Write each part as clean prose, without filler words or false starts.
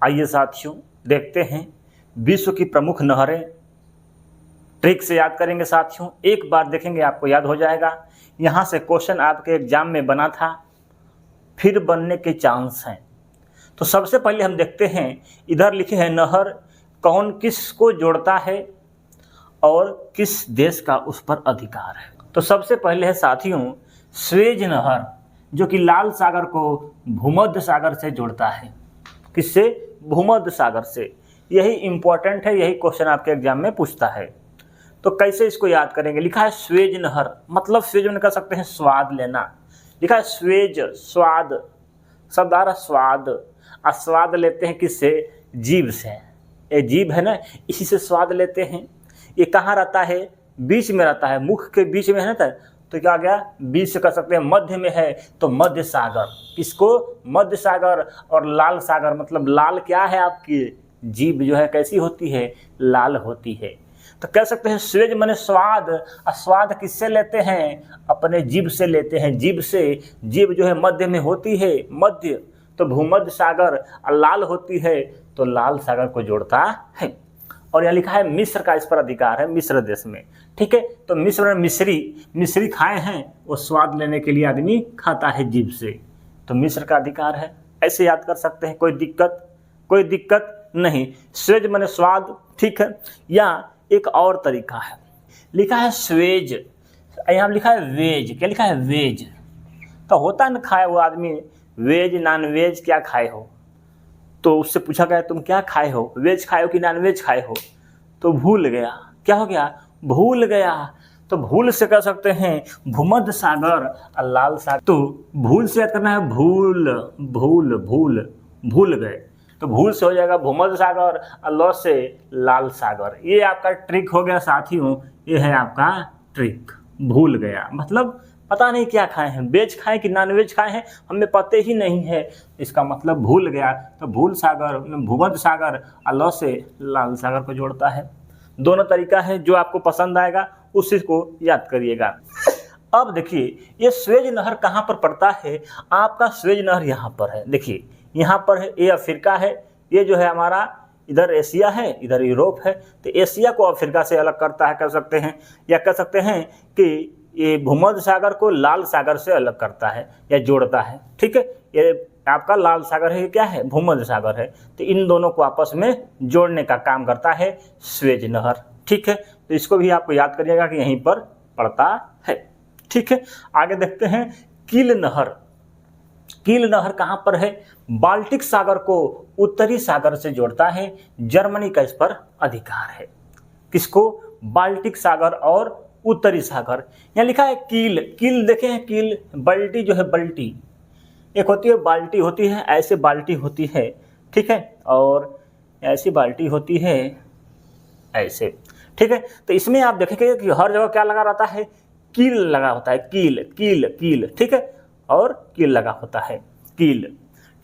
आइए साथियों देखते हैं विश्व की प्रमुख नहरें। ट्रिक से याद करेंगे साथियों, एक बार देखेंगे आपको याद हो जाएगा। यहाँ से क्वेश्चन आपके एग्जाम में बना था, फिर बनने के चांस हैं। तो सबसे पहले हम देखते हैं, इधर लिखे हैं नहर कौन किस को जोड़ता है और किस देश का उस पर अधिकार है। तो सबसे पहले है साथियों स्वेज नहर, जो कि लाल सागर को भूमध्य सागर से जोड़ता है। किससे? भूमध्य सागर से। यही इंपॉर्टेंट है, यही क्वेश्चन आपके एग्जाम में पूछता है। तो कैसे इसको याद करेंगे? लिखा है स्वेज नहर, मतलब स्वेज में कह सकते हैं स्वाद लेना। लिखा है स्वेज, स्वाद, शब्द आ रहा स्वाद। स्वाद लेते हैं किससे? जीभ से। ये जीभ है ना, इसी से स्वाद लेते हैं। ये कहाँ रहता है? बीच में रहता है, मुख के बीच में है ना। तो क्या आ गया? बीच से कह सकते हैं मध्य में है, तो मध्य सागर। किसको? मध्य सागर। और लाल सागर, मतलब लाल क्या है? आपकी जीभ जो है कैसी होती है? लाल होती है। तो कह सकते हैं स्वेज माने स्वाद। स्वाद किससे लेते हैं? अपने जीभ से लेते हैं, जीभ से। जीभ जो है मध्य में होती है, मध्य, तो भूमध्य सागर। लाल होती है तो लाल सागर को जोड़ता है। और यहाँ लिखा है मिस्र का इस पर अधिकार है, मिस्र देश में। ठीक है, तो मिस्र में मिश्री खाए हैं, वो स्वाद लेने के लिए आदमी खाता है जीभ से, तो मिस्र का अधिकार है। ऐसे याद कर सकते हैं, कोई दिक्कत नहीं। स्वेज माने स्वाद, ठीक है। या एक और तरीका है, लिखा है स्वेज, यहाँ लिखा है वेज। क्या लिखा है? वेज। तो होता न खाए वो आदमी, वेज नॉन वेज क्या खाए हो, तो उससे पूछा गया तुम क्या खाए हो, वेज खाए हो कि नॉन वेज खाए हो, तो भूल गया। क्या हो गया? भूल गया। तो भूल से कह सकते हैं भूमध्य सागर और लाल सागर। तो भूल से याद करना है, भूल गए, तो भूल से हो जाएगा भूमध्य सागर और लौ से लाल सागर। ये आपका ट्रिक हो गया साथियों, ये है आपका ट्रिक। भूल गया मतलब पता नहीं क्या खाए हैं, वेज खाए कि नॉन वेज खाए हैं, हमें पता ही नहीं है, इसका मतलब भूल गया। तो भूल सागर, भूमध्य सागर और लौ से लाल सागर को जोड़ता है। दोनों तरीका है, जो आपको पसंद आएगा उसी को याद करिएगा। अब देखिए ये स्वेज नहर कहाँ पर पड़ता है? आपका स्वेज नहर यहाँ पर है। देखिए यहाँ पर है, ये अफ्रीका है, ये जो है हमारा इधर एशिया है, इधर यूरोप है। तो एशिया को अफ्रीका से अलग करता है, कह सकते हैं, या कह सकते हैं कि ये भूमध्य सागर को लाल सागर से अलग करता है या जोड़ता है। ठीक है, ये आपका लाल सागर है, क्या है? भूमध्य सागर है। तो इन दोनों को आपस में जोड़ने का काम करता है स्वेज नहर। ठीक है, तो इसको भी आपको याद करिएगा कि यहीं पर पड़ता है। ठीक है, आगे देखते हैं कील नहर। कील नहर कहाँ पर है? बाल्टिक सागर को उत्तरी सागर से जोड़ता है। जर्मनी का इस पर अधिकार है। किसको? बाल्टिक सागर और उत्तरी सागर। यहाँ लिखा है कील। कील देखे हैं, कील बल्टी जो है, बल्टी एक होती है, बाल्टी होती है, ऐसे बाल्टी होती है। ठीक है, और ऐसी बाल्टी होती है ऐसे। ठीक है, तो इसमें आप देखेंगे कि हर जगह क्या लगा रहता है? कील लगा होता है, कील। ठीक है, और कील लगा होता है, कील।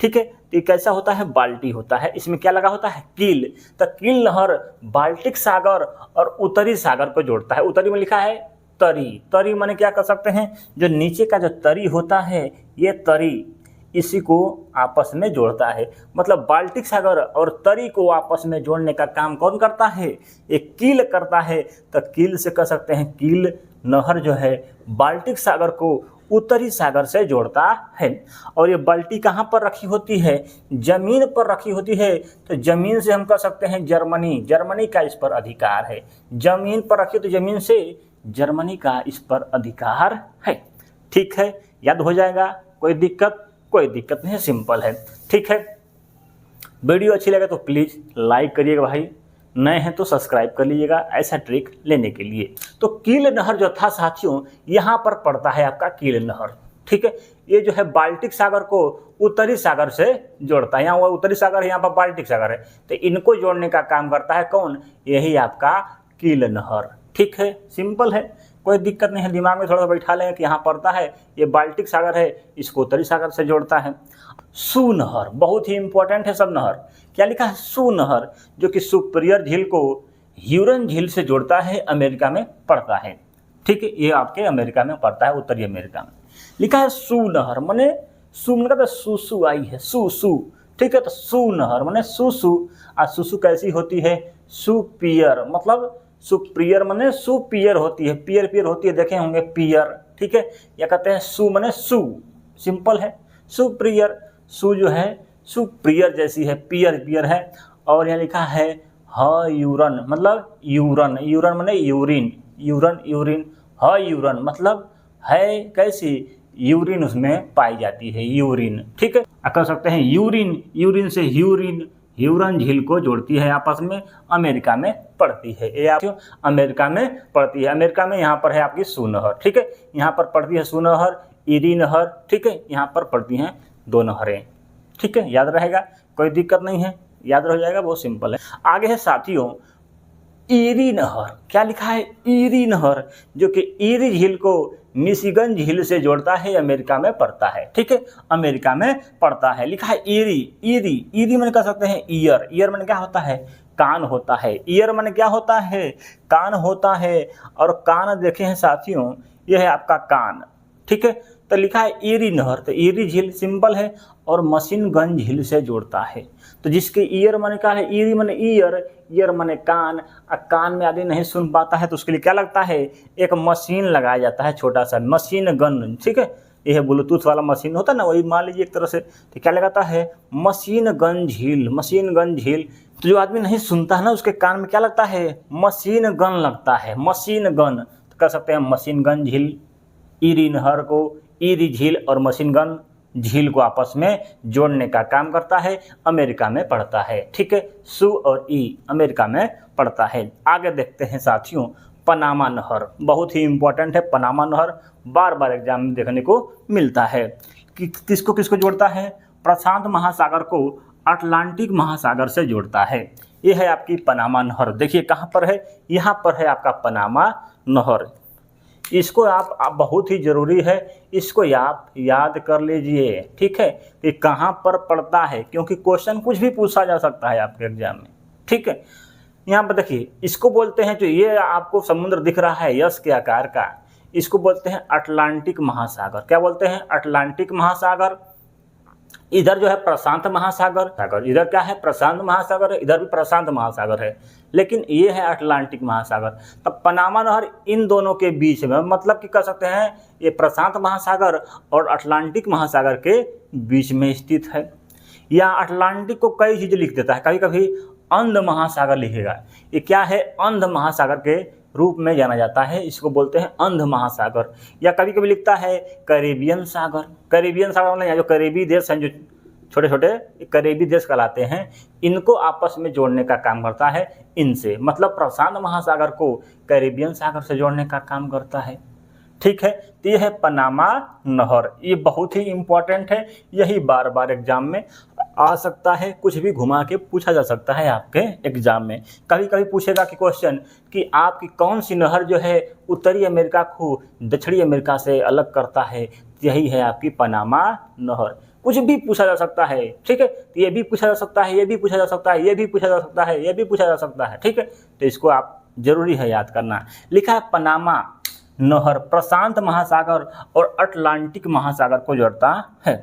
ठीक है, तो ये कैसा होता है? बाल्टी होता है, इसमें क्या लगा होता है? कील। तो कील नहर बाल्टिक सागर और उत्तरी सागर को जोड़ता है। उत्तरी में लिखा है तरी माने क्या कर सकते हैं? जो नीचे का जो तरी होता है, ये तरी, इसी को आपस में जोड़ता है। मतलब बाल्टिक सागर और तरी को आपस में जोड़ने का काम कौन करता है? एक कील करता है। तो कील से कह सकते हैं कील नहर जो है बाल्टिक सागर को उत्तरी सागर से जोड़ता है। और ये बाल्टी कहाँ पर रखी होती है? जमीन पर रखी होती है। तो जमीन से हम कह सकते हैं जर्मनी का इस पर अधिकार है। जमीन पर रखी, तो जमीन से जर्मनी का इस पर अधिकार है। ठीक है, याद हो जाएगा। कोई दिक्कत नहीं है, सिंपल है। ठीक है, वीडियो अच्छी लगे तो प्लीज़ लाइक करिएगा भाई, नए हैं तो सब्सक्राइब कर लीजिएगा ऐसा ट्रिक लेने के लिए। तो कील नहर जो था साथियों, यहाँ पर पड़ता है आपका कील नहर। ठीक है, ये जो है बाल्टिक सागर को उत्तरी सागर से जोड़ता है। यहाँ वो उत्तरी सागर है, यहाँ पर बाल्टिक सागर है, तो इनको जोड़ने का काम करता है कौन? यही आपका कील नहर। ठीक है, सिंपल है, कोई दिक्कत नहीं है। दिमाग में थोड़ा बैठा लें कि यहाँ पड़ता है, ये बाल्टिक सागर है, इसको उत्तरी सागर से जोड़ता है। सू नहर बहुत ही इंपॉर्टेंट है। सब नहर क्या लिखा है? सू नहर, जो कि सुपीरियर झील को ह्यूरन झील से जोड़ता है, अमेरिका में पड़ता है। ठीक है, ये आपके अमेरिका में पड़ता है, उत्तरी अमेरिका में। लिखा है सू नहर, माने सू मतलब सुसु आई है, सू ठीक है। तो सू नहर माने सुसु, और सुसु कैसी होती है? सुपियर, मतलब सुप्रियर माने सुपियर होती है, पियर पियर होती है, देखे होंगे पियर, ठीक है। या कहते हैं सु माने सु, सिंपल है, सुप्रियर, सु जो है सुप्रियर जैसी है, पियर पियर है। और यहाँ लिखा है ह यूरन, मतलब यूरन, यूरन माने यूरिन, यूरन यूरिन, ह यूरन मतलब है कैसी? यूरिन उसमें पाई जाती है, यूरिन, ठीक है। कह सकते हैं यूरिन, यूरिन से ह्यूरिन, ह्यूरन झील को जोड़ती है आपस में, अमेरिका में पड़ती है। ये आप अमेरिका में पड़ती है। अमेरिका में यहाँ पर है आपकी सू नहर, ठीक है। यहाँ पर पड़ती है सू नहर, ईरी नहर, ठीक है। यहाँ पर पड़ती हैं 2 नहरें, ठीक है। याद रहेगा, कोई दिक्कत नहीं है, याद रह जाएगा, बहुत सिंपल है। आगे है साथियों ईरी नहर। क्या लिखा है? ईरी नहर, जो कि ईरी झील को मिशिगन झील से जोड़ता है, अमेरिका में पड़ता है, ठीक है। अमेरिका में पड़ता है, लिखा है ईरी। ईरी, ईरी मैंने कह सकते हैं ईयर, ईयर मैंने क्या होता है? कान होता है। ईयर मैंने क्या होता है? कान होता है। और कान देखे हैं साथियों, यह है आपका कान, ठीक है। तो लिखा है ईरी नहर, तो ईरी झील सिंपल है और मशीनगंज झील से जोड़ता है। तो जिसके ईयर माने क्या है? ईरी माने ईयर, ईयर माने कान, और कान में आदमी नहीं सुन पाता है तो उसके लिए क्या लगता है? एक मशीन लगाया जाता है, छोटा सा मशीन गन, ठीक है। यह ब्लूटूथ वाला मशीन होता है ना, वही मान लीजिए एक तरह से। तो क्या लगाता है? मशीन गन झील, मशीन गन झील। तो जो आदमी नहीं सुनता है ना, उसके कान में क्या लगता है? मशीन गन लगता है, मशीन गन। तो कह सकते हैं मशीन गन झील ईरी नहर को, ईरी झील और मशीन गन झील को आपस में जोड़ने का काम करता है, अमेरिका में पड़ता है, ठीक है। सु और ई अमेरिका में पड़ता है। आगे देखते हैं साथियों पनामा नहर, बहुत ही इंपॉर्टेंट है पनामा नहर, बार बार एग्जाम में देखने को मिलता है। कि किसको किसको जोड़ता है? प्रशांत महासागर को अटलांटिक महासागर से जोड़ता है। ये है आपकी पनामा नहर। देखिए कहाँ पर है? यहाँ पर है आपका पनामा नहर। इसको आप बहुत ही ज़रूरी है, इसको आप याद कर लीजिए, ठीक है, कि कहाँ पर पड़ता है, क्योंकि क्वेश्चन कुछ भी पूछा जा सकता है आपके एग्जाम में, ठीक है। यहाँ पर देखिए, इसको बोलते हैं, जो ये आपको समुद्र दिख रहा है यस के आकार का, इसको बोलते हैं अटलांटिक महासागर। क्या बोलते हैं? अटलांटिक महासागर। इधर जो है प्रशांत महासागर, सागर इधर क्या है? प्रशांत महासागर है, इधर भी प्रशांत महासागर है, लेकिन ये है अटलांटिक महासागर। तब पनामा नहर इन दोनों के बीच में, मतलब कि कह सकते हैं ये प्रशांत महासागर और अटलांटिक महासागर के बीच में स्थित है। या अटलांटिक को कई चीज़ें लिख देता है, कभी कभी अंध महासागर लिखेगा। ये क्या है? अंध महासागर के रूप में जाना जाता है, इसको बोलते हैं अंध महासागर। या कभी कभी लिखता है कैरेबियन सागर। कैरेबियन सागर मतलब जो करीबी देश हैं, जो छोटे छोटे करीबी देश कहलाते हैं, इनको आपस में जोड़ने का काम करता है इनसे, मतलब प्रशांत महासागर को कैरेबियन सागर से जोड़ने का काम करता है, ठीक है। तो ये है पनामा नहर, ये बहुत ही इम्पोर्टेंट है, यही बार बार एग्जाम में आ सकता है, कुछ भी घुमा के पूछा जा सकता है आपके एग्जाम में। कभी कभी पूछेगा कि क्वेश्चन कि आपकी कौन सी नहर जो है उत्तरी अमेरिका को दक्षिणी अमेरिका से अलग करता है? यही है आपकी पनामा नहर। कुछ भी पूछा जा सकता है, ठीक है। तो ये भी पूछा जा सकता है, ये भी पूछा जा सकता है, ये भी पूछा जा सकता है, ये भी पूछा जा सकता है, ठीक है। तो इसको आप जरूरी है याद करना। लिखा है पनामा नहर प्रशांत महासागर और अटलांटिक महासागर को जोड़ता है।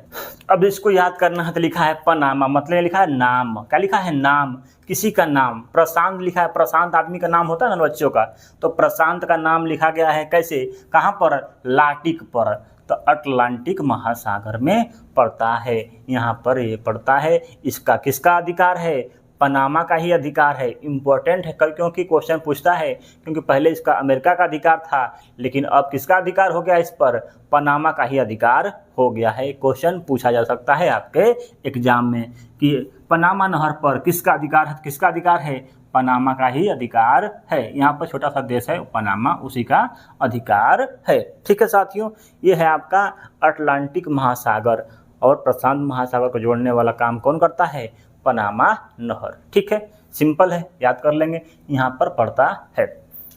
अब इसको याद करना है तो लिखा है पनामा, मतलब लिखा है नाम। क्या लिखा है? नाम, किसी का नाम। प्रशांत लिखा है, प्रशांत आदमी का नाम होता है ना बच्चों का, तो प्रशांत का नाम लिखा गया है कैसे? कहाँ पर? लाटिक पर। तो अटलांटिक महासागर में पड़ता है, यहाँ पर ये पड़ता है। इसका किसका अधिकार है? पनामा का ही अधिकार है। इम्पोर्टेंट है कल, क्योंकि क्वेश्चन पूछता है, क्योंकि पहले इसका अमेरिका का अधिकार था, लेकिन अब किसका अधिकार हो गया इस पर? पनामा का ही अधिकार हो गया है। क्वेश्चन पूछा जा सकता है आपके एग्जाम में कि पनामा नहर पर किसका अधिकार है? किसका अधिकार है? पनामा का ही अधिकार है। यहाँ पर छोटा सा देश है पनामा, उसी का अधिकार है, ठीक है साथियों। ये है आपका अटलांटिक महासागर और प्रशांत महासागर को जोड़ने वाला काम कौन करता है? पनामा नहर, ठीक है। सिंपल है, याद कर लेंगे, यहाँ पर पड़ता है।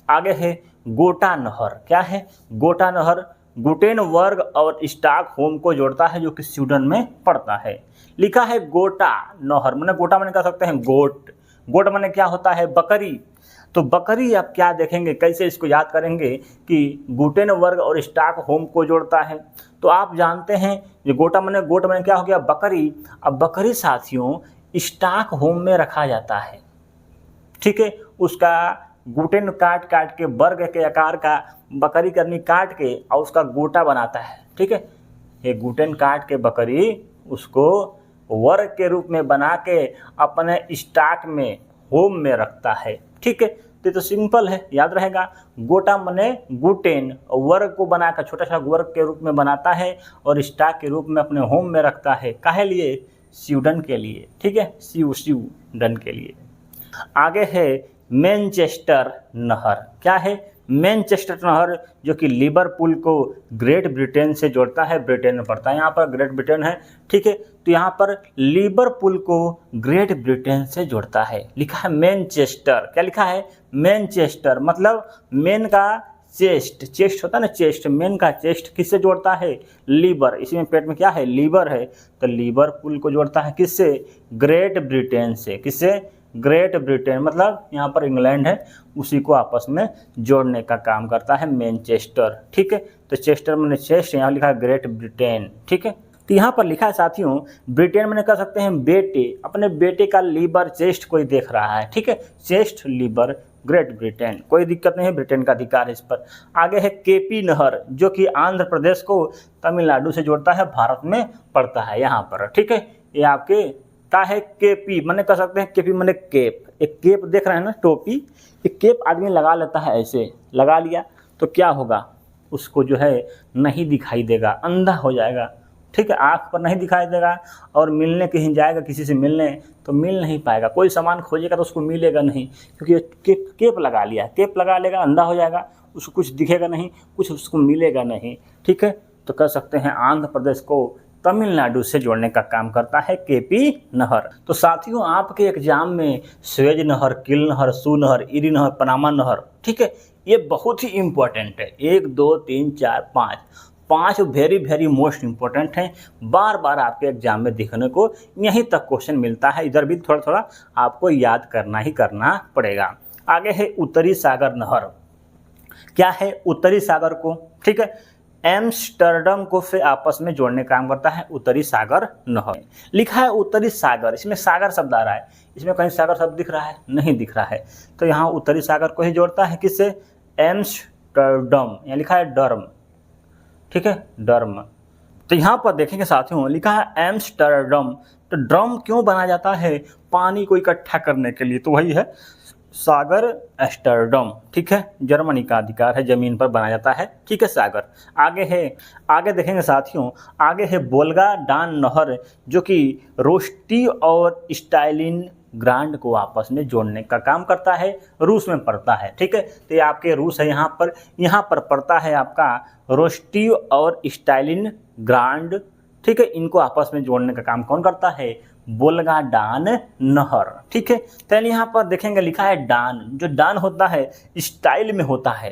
आगे है गोटा नहर। क्या है? गोटा नहर गुटेनबर्ग और स्टॉकहोम को जोड़ता है, जो कि स्वीडन में पड़ता है। लिखा है गोटा नहर, मैंने गोटा मैंने कह सकते हैं गोट। गोट माने क्या होता है? बकरी। तो बकरी आप क्या देखेंगे, कैसे इसको याद करेंगे कि गुटेनबर्ग और स्टॉकहोम को जोड़ता है। तो आप जानते हैं ये गोट मैंने क्या हो गया, बकरी। अब बकरी साथियों स्टॉकहोम में रखा जाता है, ठीक है। उसका गुटेन काट काट के वर्ग के आकार का बकरी का आदमी काट के और उसका गोटा बनाता है, ठीक है। ये गुटेन काट के बकरी उसको वर्ग के रूप में बना के अपने स्टॉक में होम में रखता है, ठीक है। तो सिंपल है, याद रहेगा। गोटा मने गुटेन वर्ग को बनाकर छोटा सा वर्ग के रूप में बनाता है और स्टॉक के रूप में अपने होम में रखता है। काहे लिए? स्वीडन के लिए, ठीक है, स्वीडन के लिए। आगे है मैनचेस्टर नहर। क्या है? मैनचेस्टर नहर, जो कि लिवरपूल को ग्रेट ब्रिटेन से जोड़ता है। ब्रिटेन में पड़ता है, यहाँ पर ग्रेट ब्रिटेन है, ठीक है। तो यहाँ पर लिवरपूल को ग्रेट ब्रिटेन से जोड़ता है। लिखा है मैनचेस्टर। क्या लिखा है? मैनचेस्टर। मतलब मेन का चेस्ट, चेस्ट होता है ना, चेस्ट, मेन का चेस्ट किससे जोड़ता है? लीवर। इसी में पेट में क्या है? लीवर है। तो लिवरपूल को जोड़ता है किससे? ग्रेट ब्रिटेन से। किससे? Great Britain. मतलब यहाँ पर इंग्लैंड है, उसी को आपस में जोड़ने का काम करता है मैनचेस्टर, ठीक है। तो चेस्टर मैंने चेस्ट, यहाँ लिखा है ग्रेट ब्रिटेन, ठीक है। तो यहाँ पर लिखा है साथियों, ब्रिटेन मैंने कह सकते हैं बेटे, अपने बेटे का लीवर चेस्ट कोई देख रहा है, ठीक है। चेस्ट लीवर ग्रेट ब्रिटेन, कोई दिक्कत नहीं है, ब्रिटेन का अधिकार है इस पर। आगे है केपी नहर, जो कि आंध्र प्रदेश को तमिलनाडु से जोड़ता है, भारत में पड़ता है यहाँ पर, ठीक है। ये आपके का है केपी, मैंने कह सकते हैं केपी मैंने केप। एक केप देख रहे हैं ना, टोपी, एक केप आदमी लगा लेता है, ऐसे लगा लिया तो क्या होगा? उसको जो है नहीं दिखाई देगा, अंधा हो जाएगा, ठीक है। आँख पर नहीं दिखाई देगा और मिलने कहीं जाएगा किसी से मिलने तो मिल नहीं पाएगा, कोई सामान खोजेगा तो उसको मिलेगा नहीं, क्योंकि केप लगा लिया। केप लगा लेगा, अंधा हो जाएगा, उसको कुछ दिखेगा नहीं, कुछ उसको मिलेगा नहीं, ठीक है। तो कह सकते हैं आंध्र प्रदेश को तमिलनाडु से जोड़ने का काम करता है केपी नहर। तो साथियों आपके एग्जाम में स्वेज नहर, किल नहर, सू नहर, इरी नहर, पनामा नहर, ठीक है, ये बहुत ही इम्पोर्टेंट है। 1 2 3 4 5 वेरी मोस्ट इम्पोर्टेंट हैं। बार बार आपके एग्जाम में दिखने को यहीं तक क्वेश्चन मिलता है, इधर भी थोड़ा थोड़ा आपको याद करना ही करना पड़ेगा। आगे है उत्तरी सागर नहर। क्या है? उत्तरी सागर को, ठीक है, एम्स्टर्डम को से आपस में जोड़ने का काम करता है उत्तरी सागर नहर। लिखा है उत्तरी सागर, इसमें सागर शब्द आ रहा है, इसमें कहीं सागर शब्द दिख रहा है? नहीं दिख रहा है। तो यहाँ उत्तरी सागर को ही जोड़ता है किससे? एम्स्टर्डम, यहाँ लिखा है डर्म, ठीक है, डर्म। तो यहाँ पर देखेंगे साथियों लिखा है एम्स्टर्डम। तो ड्रम क्यों बनाया जाता है? पानी को इकट्ठा करने के लिए। तो वही है सागर एम्स्टर्डम, ठीक है, जर्मनी का अधिकार है, जमीन पर बनाया जाता है, ठीक है, सागर। आगे देखेंगे साथियों, आगे है बोल्गा डान नहर, जो कि रोस्टी और स्टालिन ग्रांड को आपस में जोड़ने का काम करता है, रूस में पड़ता है, ठीक है। तो ये आपके रूस है, यहाँ पर पड़ता है आपका रोस्टी और स्टालिन ग्रांड, ठीक है। इनको आपस में जोड़ने का काम कौन करता है? बोल्गा डान नहर, ठीक है। तो यहाँ पर देखेंगे लिखा है डान, जो डान होता है स्टाइल में होता है,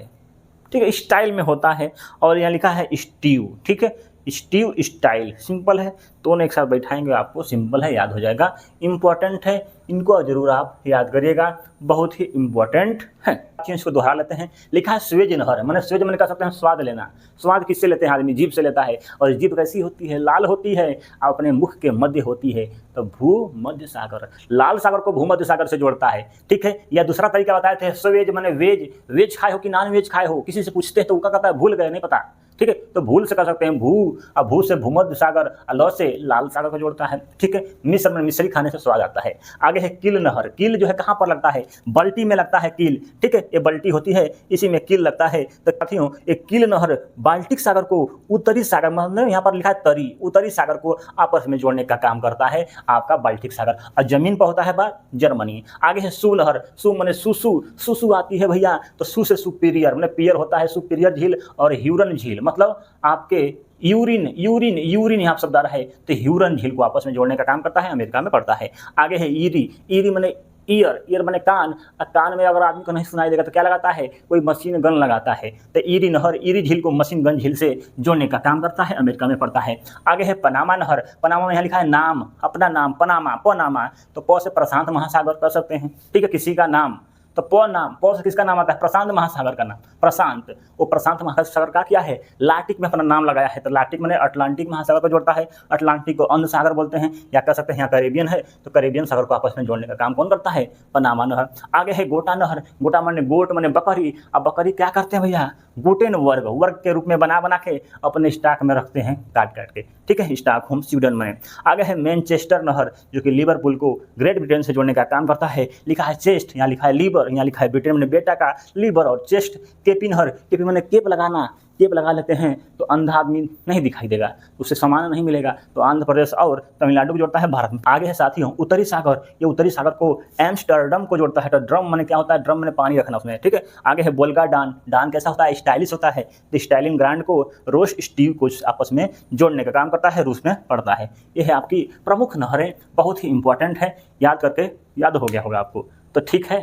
ठीक है, स्टाइल में होता है। और यहाँ लिखा है स्टीव, ठीक है, स्टीव स्टाइल, सिंपल है, दोनों एक साथ बैठाएंगे आपको सिंपल है, याद हो जाएगा। इम्पोर्टेंट है, इनको जरूर आप याद करिएगा, बहुत ही इम्पोर्टेंट है। चीज़ को दोहरा लेते हैं। लिखा है स्वेज नहर, मैंने स्वेज मैंने कह सकते हैं स्वाद लेना। स्वाद किससे लेते हैं? आदमी जीभ से लेता है, और जीभ कैसी होती है? लाल होती है, अपने मुख के मध्य होती है। तो भूमध्य सागर, लाल सागर को भूमध्य सागर से जोड़ता है, ठीक है। या दूसरा तरीका बताए थे, स्वेज मैंने वेज, वेज खाए हो कि नॉन वेज खाए हो, किसी से पूछते हैं तो उनका कहता है भूल गए, नहीं पता, ठीक है। तो भूल से कर सकते हैं भू, और भू से भूमध्य सागर, ल से लाल सागर को जोड़ता है, ठीक है। मिस्र में मिश्री खाने से स्वाद आता है। आगे है किल नहर। किल जो है कहाँ पर लगता है? बल्टी में लगता है किल, ठीक है, ये बल्टी होती है, इसी में किल लगता है। तो साथियों एक किल नहर बाल्टिक सागर को उत्तरी सागर, मतलब यहाँ पर लिखा है तरी, उत्तरी सागर को आपस में जोड़ने का काम करता है आपका बाल्टिक सागर, और जमीन पर होता है जर्मनी। आगे है सू नहर। सू मैंने सुसु आती है भैया, तो सू से सुपीरियर, मैंने पियर होता है सुपीरियर झील, और ह्यूरन झील मतलब आपके यूरिन यहाँ शब्द आ रहा है, तो ह्यूरन झील को आपस में जोड़ने का काम करता है, अमेरिका में पड़ता है। आगे है ईरी मैंने ईयर मैंने कान, कान में अगर आदमी को नहीं सुनाई देगा तो क्या लगाता है? कोई मशीन गन लगाता है। तो ईरी नहर, ईरी झील को मशीन गन झील से जोड़ने का काम करता है, अमेरिका में पड़ता है। आगे है पनामा नहर। पनामा में यहाँ लिखा है नाम, अपना नाम, पनामा, तो प से प्रशांत महासागर कर सकते हैं, ठीक है, किसी का नाम, तो प नाम, प से किसका नाम आता है? प्रशांत महासागर का नाम, प्रशांत। वो प्रशांत महासागर का क्या है? लार्टिक में अपना नाम लगाया है। तो लार्टिक मैंने अटलांटिक महासागर को जोड़ता है, अटलांटिक को अंध सागर बोलते हैं, या कह सकते हैं यहाँ कैरेबियन है, तो कैरेबियन सागर को आपस में जोड़ने का काम कौन करता है? पनामा नहर। आगे है गोटा नहर। गोटा माने गोट माने बकरी। अब बकरी क्या करते हैं भैया? गुटेन वर्ग के रूप में बना के अपने स्टॉक में रखते हैं, काट के, ठीक है, स्टॉकहोम स्वीडन में। आगे है मैनचेस्टर नहर, जो कि लिवरपूल को ग्रेट ब्रिटेन से जोड़ने का काम करता है। लिखा है चेस्ट, यहाँ लिखा है लीवर, यहाँ लिखा है ब्रिटेन में बेटा का लीवर और चेस्ट। केपी नहर, केपी मैंने केप लगाना, केप लगा लेते हैं तो अंधा आदमी नहीं दिखाई देगा, उससे सामान नहीं मिलेगा, तो आंध्र प्रदेश और तमिलनाडु को जोड़ता है भारत में। आगे है साथियों उत्तरी सागर। ये उत्तरी सागर को एम्स्टर्डम को जोड़ता है। तो ड्रम माने क्या होता है? ड्रम माने पानी रखना उसमें, ठीक है। आगे है बोल्गा डान। डान कैसा होता है? स्टाइलिश होता है। तो स्टाइलिंग ग्रांड को रोस स्टीव को आपस में जोड़ने का काम करता है, रूस में पड़ता है। ये है आपकी प्रमुख नहरें, बहुत ही इंपॉर्टेंट है, याद करके याद हो गया होगा आपको, तो ठीक है।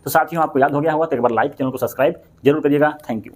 तो साथियों आपको याद हो गया होगा तो एक बार लाइक, चैनल को सब्सक्राइब जरूर करिएगा। Thank you.